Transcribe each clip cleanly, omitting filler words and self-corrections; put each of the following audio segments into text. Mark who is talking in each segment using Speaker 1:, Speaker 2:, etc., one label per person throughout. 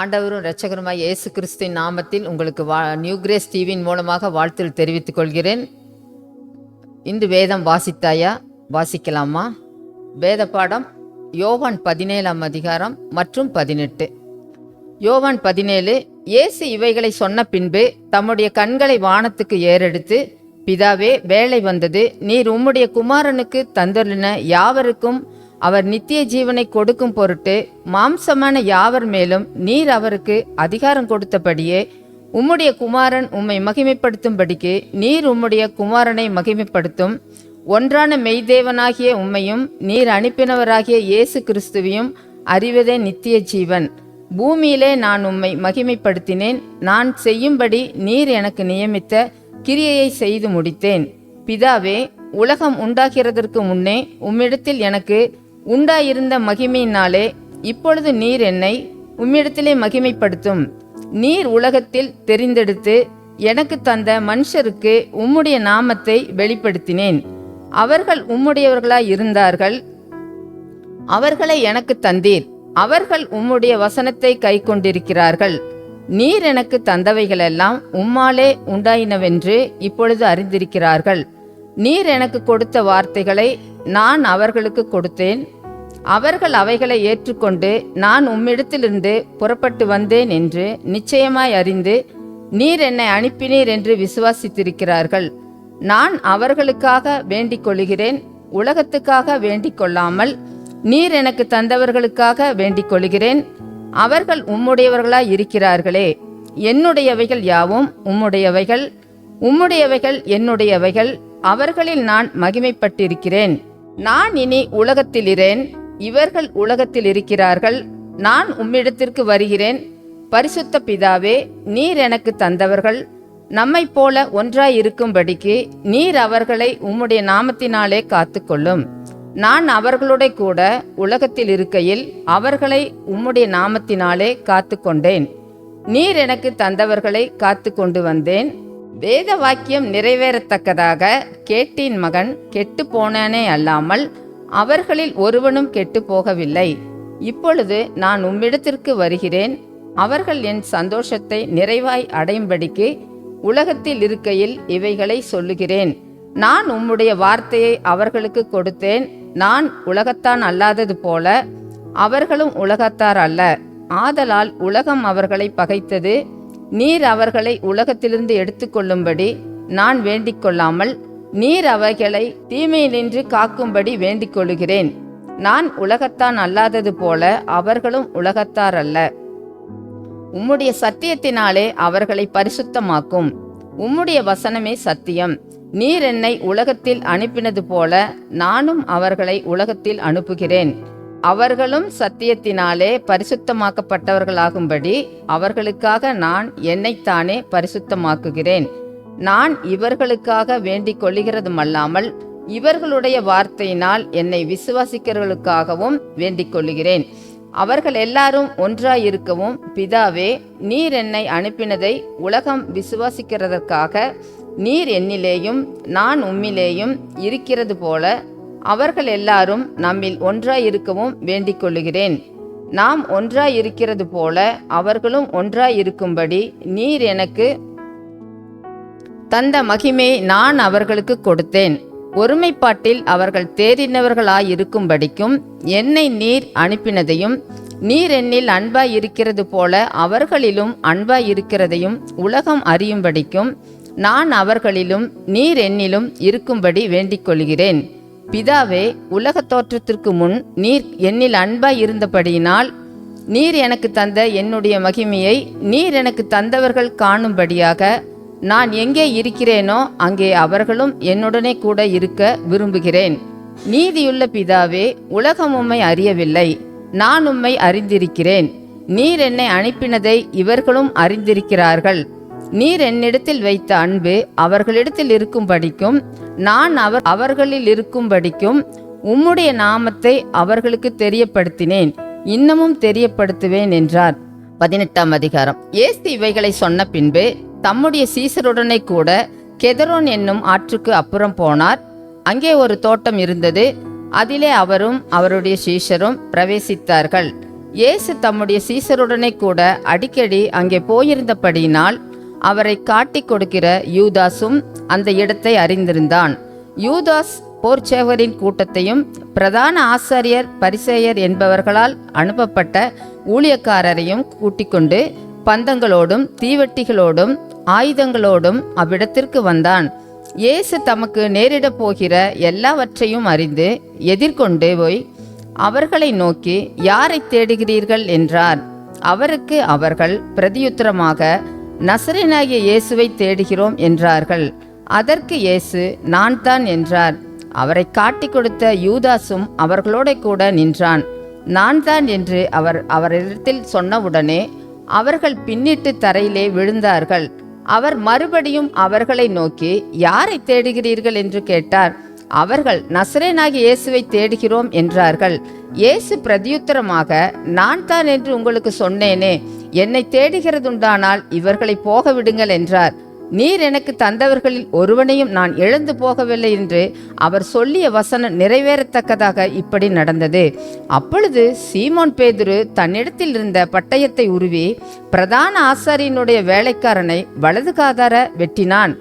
Speaker 1: ஆண்டவரும் இரட்சகருமாய் இயேசு கிறிஸ்துவின் நாமத்தில் உங்களுக்கு நியூ கிரேஸ் டிவியின் மூலமாக வாழ்த்துக்கள் தெரிவித்துக் கொள்கிறேன். இன்று வேதம் வாசித்தாயா? வாசிக்கலாமா? வேத பாடம் யோவான் 17ஆம் அதிகாரம் மற்றும் 18. யோவான் 17. இயேசு இவைகளை சொன்ன பின்பு தம்முடைய கண்களை வானத்துக்கு ஏறெடுத்து, பிதாவே, வேளை வந்தது. நீர் உம்முடைய குமாரனுக்கு தந்தருளின யாவருக்கும் அவர் நித்திய ஜீவனை கொடுக்கும் பொருட்டு மாம்சமான யாவர் மேலும் நீர் அவருக்கு அதிகாரம் கொடுத்தபடியே உம்முடைய குமாரன் உம்மை மகிமைப்படுத்தும்படிக்கு நீர் உம்முடைய குமாரனை மகிமைப்படுத்தும். ஒன்றான மெய்தேவனாகிய உம்மையும் நீர் அனுப்பினவராகிய இயேசு கிறிஸ்துவையும் அறிவதே நித்திய ஜீவன். பூமியிலே நான் உம்மை மகிமைப்படுத்தினேன். நான் செய்யும்படி நீர் எனக்கு நியமித்த கிரியையை செய்து முடித்தேன். பிதாவே, உலகம் உண்டாகிறதற்கு முன்னே உம்மிடத்தில் எனக்கு உண்டாயிருந்த மகிமையினாலே இப்பொழுது நீர் என்னை உம்மிடத்திலே மகிமைப்படுத்தும். நீர் உலகத்தில் தெரிந்தெடுத்து எனக்கு தந்த மனுஷருக்கு உம்முடைய நாமத்தை வெளிப்படுத்தினேன். அவர்கள் உம்முடையவர்களாய் இருந்தார்கள். அவர்களை எனக்கு தந்தீர். அவர்கள் உம்முடைய வசனத்தை கை கொண்டிருக்கிறார்கள். நீர் எனக்கு தந்தவைகளெல்லாம் உம்மாலே உண்டாயினவென்று இப்பொழுது அறிந்திருக்கிறார்கள். நீர் எனக்கு கொடுத்த வார்த்தைகளை நான் அவர்களுக்கு கொடுத்தேன். அவர்கள் அவைகளை ஏற்றுக்கொண்டு நான் உம்மிடத்திலிருந்து புறப்பட்டு வந்தேன் என்று நிச்சயமாய் அறிந்து நீர் என்னை அனுப்பினீர் என்று விசுவாசித்திருக்கிறார்கள். நான் அவர்களுக்காக வேண்டிக் கொள்கிறேன், உலகத்துக்காக வேண்டிக் கொள்ளாமல் நீர் எனக்கு தந்தவர்களுக்காக வேண்டிக் கொள்கிறேன். அவர்கள் உம்முடையவர்களாய் இருக்கிறார்களே. என்னுடையவைகள் யாவும் உம்முடையவைகள், உம்முடையவைகள் என்னுடையவைகள். அவர்களில் நான் மகிமைப்பட்டிருக்கிறேன். நான் இனி உலகத்திலிரேன், இவர்கள் உலகத்தில் இருக்கிறார்கள். நான் உம்மிடத்திற்கு வருகிறேன். பரிசுத்த பிதாவே, நீர் எனக்கு தந்தவர்கள் நம்மைப் போல ஒன்றாயிருக்கும்படிக்கு நீர் அவர்களை உம்முடைய நாமத்தினாலே காத்துக்கொள்ளும். நான் அவர்களோட கூட உலகத்தில் இருக்கையில் அவர்களை உம்முடைய நாமத்தினாலே காத்து கொண்டேன். நீர் எனக்கு தந்தவர்களை காத்து கொண்டு வந்தேன். வேத வாக்கியம் நிறைவேறத்தக்கதாக கேட்டின் மகன் கெட்டு போனானே அல்லாமல் அவர்களில் ஒருவனும் கெட்டு போகவில்லை. இப்பொழுது நான் உம்மிடத்திற்கு வருகிறேன். அவர்கள் என் சந்தோஷத்தை நிறைவாய் அடையும்படிக்கு உலகத்தில் இருக்கையில் இவைகளை சொல்லுகிறேன். நான் உம்முடைய வார்த்தையை அவர்களுக்கு கொடுத்தேன். நான் உலகத்தான் அல்லாதது போல அவர்களும் உலகத்தார் அல்ல. ஆதலால் உலகம் அவர்களை பகைத்தது. நீர் அவர்களை உலகத்திலிருந்து எடுத்துக்கொள்ளும்படி நான் வேண்டிக் கொள்ளாமல் நீர் அவைகளை தீமையினின்று காக்கும்படி வேண்டிக் கொள்ளுகிறேன். நான் உலகத்தான் அல்லாதது போல அவர்களும் உலகத்தார் அல்ல. உம்முடைய சத்தியத்தினாலே அவர்களை பரிசுத்தமாக்கும். உம்முடைய வசனமே சத்தியம். நீர் என்னை உலகத்தில் அனுப்பினது போல நானும் அவர்களை உலகத்தில் அனுப்புகிறேன். அவர்களும் சத்தியத்தினாலே பரிசுத்தமாக்கப்பட்டவர்களாகும்படி அவர்களுக்காக நான் என்னைத்தானே பரிசுத்தமாக்குகிறேன். நான் இவர்களுக்காக வேண்டிக் கொள்ளுகிறதுமல்லாமல் இவர்களுடைய வார்த்தையினால் என்னை விசுவாசிக்கிறவர்களுக்காகவும் வேண்டிக் கொள்ளுகிறேன். அவர்கள் எல்லாரும் ஒன்றாயிருக்கவும், பிதாவே, நீர் என்னை அனுப்பினதை உலகம் விசுவாசிக்கிறதற்காக நீர் என்னிலேயும் நான் உம்மிலேயும் இருக்கிறது போல அவர்கள் எல்லாரும் நம்மில் ஒன்றாயிருக்கவும் வேண்டிக் கொள்ளுகிறேன். நாம் ஒன்றாயிருக்கிறது போல அவர்களும் ஒன்றாயிருக்கும்படி நீர் எனக்கு தந்த மகிமையை நான் அவர்களுக்கு கொடுத்தேன். ஒருமைப்பாட்டில் அவர்கள் தேறினவர்களாயிருக்கும்படிக்கும் என்னை நீர் அனுப்பினதையும் நீர் என்னில் அன்பாயிருக்கிறது போல அவர்களிலும் அன்பாயிருக்கிறதையும் உலகம் அறியும்படிக்கும் நான் அவர்களிலும் நீர் என்னிலும் இருக்கும்படி வேண்டிக் கொள்கிறேன். பிதாவே, உலக தோற்றத்திற்கு முன் நீர் என்னில் அன்பாய் இருந்தபடியினால் நீர் எனக்கு தந்த என்னுடைய மகிமையை நீர் எனக்கு தந்தவர்கள் காணும்படியாக நான் எங்கே இருக்கிறேனோ அங்கே அவர்களும் என்னுடனே கூட இருக்க விரும்புகிறேன். நீதியுள்ள பிதாவே, உலகம் உம்மை அறியவில்லை, நான் உம்மை அறிந்திருக்கிறேன். நீர் என்னை அனுப்பினதை இவர்களும் அறிந்திருக்கிறார்கள். நீர் என்னிடத்தில் வைத்த அன்பு அவர்களிடத்தில் இருக்கும்படிக்கும் நான் அவர்களில் இருக்கும்படிக்கும் உம்முடைய நாமத்தை அவர்களுக்கு தெரியப்படுத்தினேன், இன்னமும் தெரியப்படுத்துவேன் என்றார். 18ஆம் அதிகாரம். இயேசு இவைகளை சொன்ன பின்பு தம்முடைய சீசருடனே கூட கெதரோன் என்னும் ஆற்றுக்கு அப்புறம் போனார். அங்கே ஒரு தோட்டம் இருந்தது. அதிலே அவரும் அவருடைய சீஷரும் பிரவேசித்தார்கள். இயேசு தம்முடைய சீசருடனே கூட அடிக்கடி அங்கே போயிருந்தபடியினால் அவரை காட்டிக் கொடுக்கிற யூதாசும் அந்த இடத்தை அறிந்திருந்தான். யூதாஸ் போர்ச்சேவரின் கூட்டத்தையும் பிரதான ஆசாரியர் பரிசேயர் என்பவர்களால் அனுப்பப்பட்ட ஊழியக்காரரையும் கூட்டிக் கொண்டு பந்தங்களோடும் தீவெட்டிகளோடும் ஆயுதங்களோடும் அவ்விடத்திற்கு வந்தான். இயேசு தமக்கு நேரிடப் போகிற எல்லாவற்றையும் அறிந்து எதிர்கொண்டு போய் அவர்களை நோக்கி, யாரை தேடுகிறீர்கள் என்றார். அவருக்கு அவர்கள் பிரதியுத்தரமாக, நசரேயனாகிய இயேசுவை தேடுகிறோம் என்றார்கள். அதற்கு இயேசு, நான் தான் என்றார். அவரை காட்டிக் கொடுத்த யூதாசும் அவர்களோட கூட நின்றான். நான் தான் என்று அவரிடத்தில் சொன்னவுடனே அவர்கள் பின்னிட்டு தரையிலே விழுந்தார்கள். அவர் மறுபடியும் அவர்களை நோக்கி, யாரை தேடுகிறீர்கள் என்று கேட்டார். அவர்கள், நசரேயனாகிய இயேசுவை தேடுகிறோம் என்றார்கள். இயேசு பிரதியுத்தரமாக, நான் தான் என்று உங்களுக்கு சொன்னேனே, என்னை தேடுகிறதுண்டானால் இவர்களை போக விடுங்கள் என்றார். நீர் எனக்கு தந்தவர்களில் ஒருவனையும் நான் இழந்து போகவில்லை என்று அவர் சொல்லிய வசனம் நிறைவேறத்தக்கதாக இப்படி நடந்தது. அப்பொழுது சீமோன் பேதுரு தன்னிடத்தில் இருந்த பட்டயத்தை உருவி பிரதான ஆசாரியனுடைய வேலைக்காரனை வலது காதார வெட்டினான்.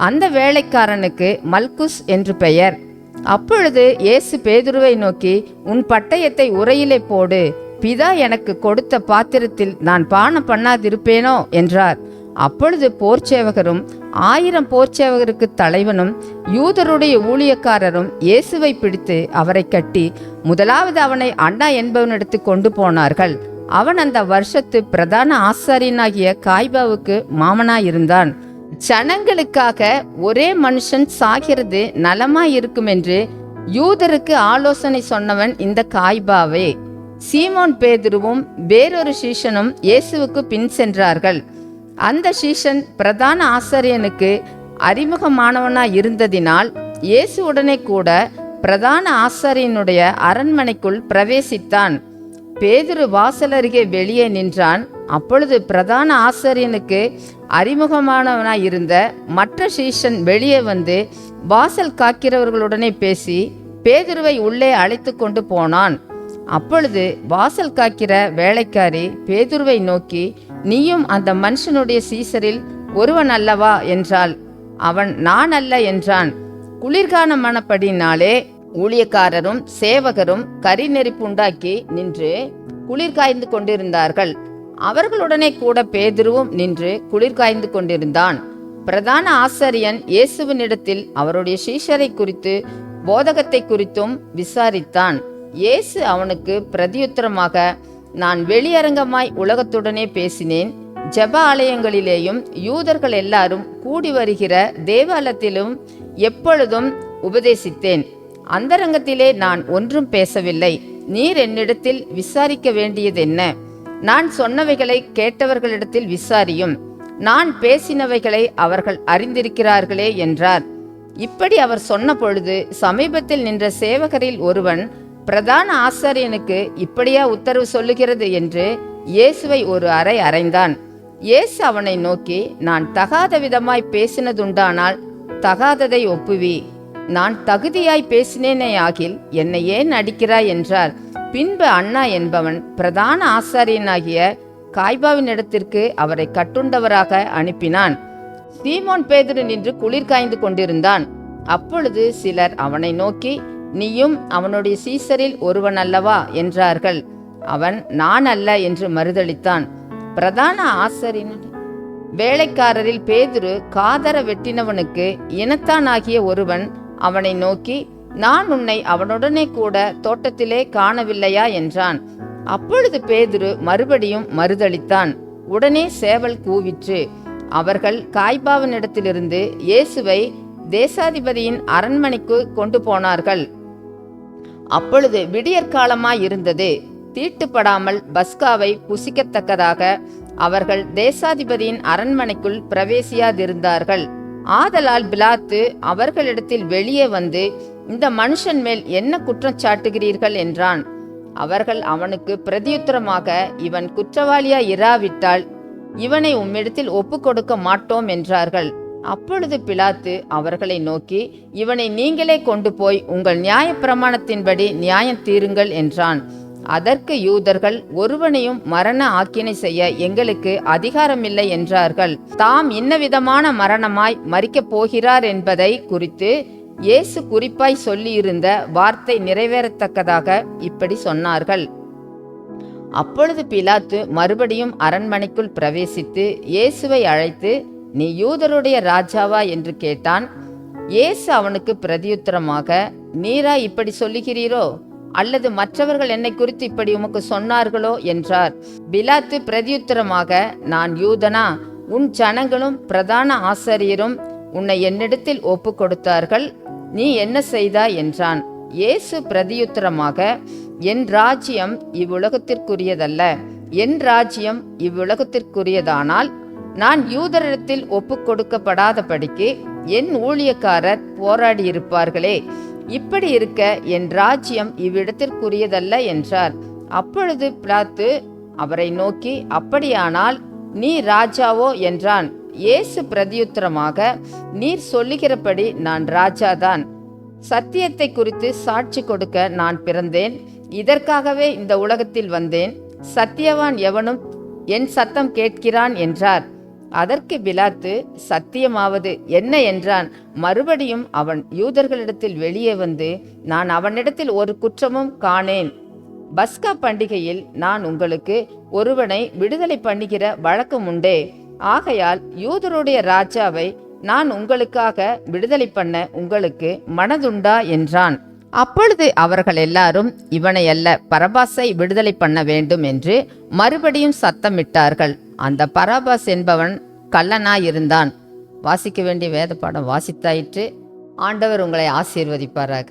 Speaker 1: அந்த வேலைக்காரனுக்கு மல்குஸ் என்று பெயர். அப்பொழுது இயேசு பேதுருவை நோக்கி, உன் பட்டயத்தை உறையிலே போடு, பிதா எனக்கு கொடுத்த பாத்திரத்தில் நான் பானம் பண்ணாதிருப்பேனோ என்றார். அப்பொழுது போர்ச்சேவகரும் 1000 போர்ச்சேவகருக்கு தலைவனும் யூதருடைய ஊழியக்காரரும் இயேசுவை பிடித்து அவரை கட்டி முதலாவது அவனை அண்ணா என்பவனிடத்து கொண்டு போனார்கள். அவன் அந்த வருஷத்து பிரதான ஆசாரியனாகிய காய்பாவுக்கு மாமனாயிருந்தான். ஜனங்களுக்காக ஒரே மனுஷன் சாகிறது நலமாயிருக்கும் என்று யூதருக்கு ஆலோசனை சொன்னவன் இந்த காய்பாவே. சீமோன் பேதுருவும் வேறொரு சீஷனும் இயேசுவுக்கு பின் சென்றார்கள். அந்த சீஷன் பிரதான ஆசாரியனுக்கு அறிமுகமானவனாய் இருந்ததினால் இயேசு உடனே கூட பிரதான ஆசாரியனுடைய அரண்மனைக்குள் பிரவேசித்தான். பேதுரு வாசல் அருகே வெளியே நின்றான். அப்பொழுது பிரதான ஆசாரியனுக்கு அறிமுகமானவனாய் இருந்த மற்ற சீஷன் வெளியே வந்து வாசல் காக்கிறவர்களுடனே பேசி பேதுருவை உள்ளே அழைத்து கொண்டு போனான். அப்பொழுது வாசல் காக்கிற வேலைக்காரி பேதுருவை நோக்கி, நீயும் அந்த மனுஷனுடைய சீசரில் ஒருவன் அல்லவா என்றாள். அவன், நான் அல்ல என்றான். குளிர்காலமானபடினாலே ஊழியக்காரரும் சேவகரும் கரி நெருப்புண்டாக்கி நின்று குளிர் காய்ந்து கொண்டிருந்தார்கள். அவர்களுடனே கூட பேதுருவும் நின்று குளிர் காய்ந்து கொண்டிருந்தான். பிரதான ஆசாரியன் இயேசுவினிடத்தில் அவருடைய சீஷரை குறித்து போதகத்தை குறித்தும் விசாரித்தான். இயேசு அவனுக்கு பிரதியுத்தரமாக, நான் வெளியரங்கமாய் உலகத்துடனே பேசினேன். ஜெப ஆலயங்களிலேயும் யூதர்கள் எல்லாரும் கூடி வருகிற தேவாலயத்திலும் எப்பொழுதும் உபதேசித்தேன். அந்தரங்கத்திலே நான் ஒன்றும் பேசவில்லை. நீர் என்னிடத்தில் விசாரிக்க வேண்டியதென்ன? நான் சொன்னவைகளை கேட்டவர்களிடத்தில் விசாரியும். நான் பேசினவைகளை அவர்கள் அறிந்திருக்கிறார்களே என்றார். இப்படி அவர் சொன்ன பொழுது சமீபத்தில் நின்ற சேவகரில் ஒருவன், பிரதான ஆசாரியனுக்கு இப்படியா உத்தரவு சொல்லுகிறது என்று இயேசுவை ஒரு அறை அறைந்தான். இயேசு அவனை நோக்கி, நான் தகாத விதமாய் பேசினதுண்டானால் தகாததை ஒப்புவி. நான் தகுதியாய் பேசினேனேயாகில் என்னை ஏன் அடிக்கிறாய் என்றார். பின்பு அண்ணா என்பவன் பிரதான ஆசாரியனாகிய காய்பாவினிடத்திற்கு அவரை கட்டுண்டவராக அனுப்பினான். சீமோன் பேதுரு நின்று குளிர் காய்ந்து கொண்டிருந்தான். அப்பொழுது சிலர் அவனை நோக்கி, நீயும் அவனுடைய சீசரில் ஒருவன் அல்லவா என்றார்கள். அவன், நான் அல்ல என்று மறுதளித்தான். பிரதான ஆசாரியன் வேலைக்காரரில் பேதுரு காதர வெட்டினவனுக்கு இனத்தானாகிய ஒருவன் அவனை நோக்கி, நான் உன்னை அவனுடனே கூட தோட்டத்திலே காணவில்லையா என்றான். அப்பொழுது பேதுரு மறுபடியும் மறுதளித்தான். உடனே சேவல் கூவிற்று. அவர்கள் காய்பாவினிடத்திலிருந்து இயேசுவை தேசாதிபதியின் அரண்மனைக்கு கொண்டு போனார்கள். அப்பொழுது விடியற்காலமாய் இருந்தது. தீட்டுப்படாமல் பஸ்காவை புசிக்கத்தக்கதாக அவர்கள் தேசாதிபதியின் அரண்மனைக்குள் பிரவேசியாதிருந்தார்கள். ஆதலால் பிலாத்து அவர்களிடத்தில் வெளியே வந்து, இந்த மனுஷன் மேல் என்ன குற்றம் சாட்டுகிறீர்கள் என்றான். அவர்கள் அவனுக்கு பிரதியுத்தரமாக, இவன் குற்றவாளியாய் இராவிட்டால் இவனை உம்மிடத்தில் ஒப்பு கொடுக்க மாட்டோம் என்றார்கள். அப்பொழுது பிலாத்து அவர்களை நோக்கி, இவனை நீங்களே கொண்டு போய் உங்கள் நியாய பிரமாணத்தின்படி நியாயம் தீருங்கள் என்றான். அதற்கு யூதர்கள், ஒருவனையும் மரண ஆக்கினை செய்ய எங்களுக்கு அதிகாரமில்லை என்றார்கள். தாம் இன்னவிதமான மரணமாய் மரிக்கப் போகிறார் என்பதை குறித்து இயேசு குறிப்பாய் சொல்லியிருந்த வார்த்தை நிறைவேறத்தக்கதாக இப்படி சொன்னார்கள். அப்பொழுது பிலாத்து மறுபடியும் அரண்மனைக்குள் பிரவேசித்து இயேசுவை அழைத்து, நீ யூதருடைய ராஜாவா என்று கேட்டான். இயேசு அவனுக்கு பிரதியுத்தரமாக, நீரா இப்படி சொல்லுகிறீரோ, அல்லது மற்றவர்கள் என்னை குறித்து இப்படி உமக்கு சொன்னார்களோ என்றார். பிலாத்து பிரதியுத்தரமாக, நான் யூதனா? உன் ஜனங்களும் பிரதான ஆசாரியரும் உன்னை என்னிடத்தில் ஒப்பு கொடுத்தார்கள். நீ என்ன செய்தாய் என்றான். இயேசு பிரதியுத்தரமாக, என் ராஜ்யம் இவ்வுலகத்திற்குரியதல்ல. என் ராஜ்யம் இவ்வுலகத்திற்குரியதானால் நான் யூதரிடத்தில் ஒப்பு கொடுக்கப்படாதபடிக்கு என் ஊழியக்காரர் போராடியிருப்பார்களே. இப்படி இருக்க என் ராஜ்யம் இவ்விடத்திற்குரியதல்ல என்றார். அப்பொழுது பிலாத்து அவரை நோக்கி, அப்படியானால் நீ ராஜாவோ என்றான். இயேசு பிரதியுத்தரமாக, நீர் சொல்லுகிறபடி நான் ராஜாதான். சத்தியத்தை குறித்து சாட்சி கொடுக்க நான் பிறந்தேன். இதற்காகவே இந்த உலகத்தில் வந்தேன். சத்தியவான் எவனும் என் சத்தம் கேட்கிறான் என்றார். அதற்கு பிலாத்து, சத்தியமாவது என்ன என்றான். மறுபடியும் அவன் யூதர்களிடத்தில் வெளியே வந்து, நான் அவனிடத்தில் ஒரு குற்றமும் காணேன். பஸ்கா பண்டிகையில் நான் உங்களுக்கு ஒருவனை விடுதலை பண்ணுகிற வழக்கம் உண்டே. ஆகையால் யூதருடைய ராஜாவை நான் உங்களுக்காக விடுதலை பண்ண உங்களுக்கு மனதுண்டா என்றான். அப்பொழுது அவர்கள் எல்லாரும், இவனை அல்ல, பரபாசை விடுதலை பண்ண வேண்டும் என்று மறுபடியும் சத்தமிட்டார்கள். அந்த பரபாஸ் என்பவன் கள்ளனாயிருந்தான். வாசிக்க வேண்டிய வேத பாடம் வாசித்தாயிற்று. ஆண்டவர் உங்களை ஆசீர்வதிப்பாராக.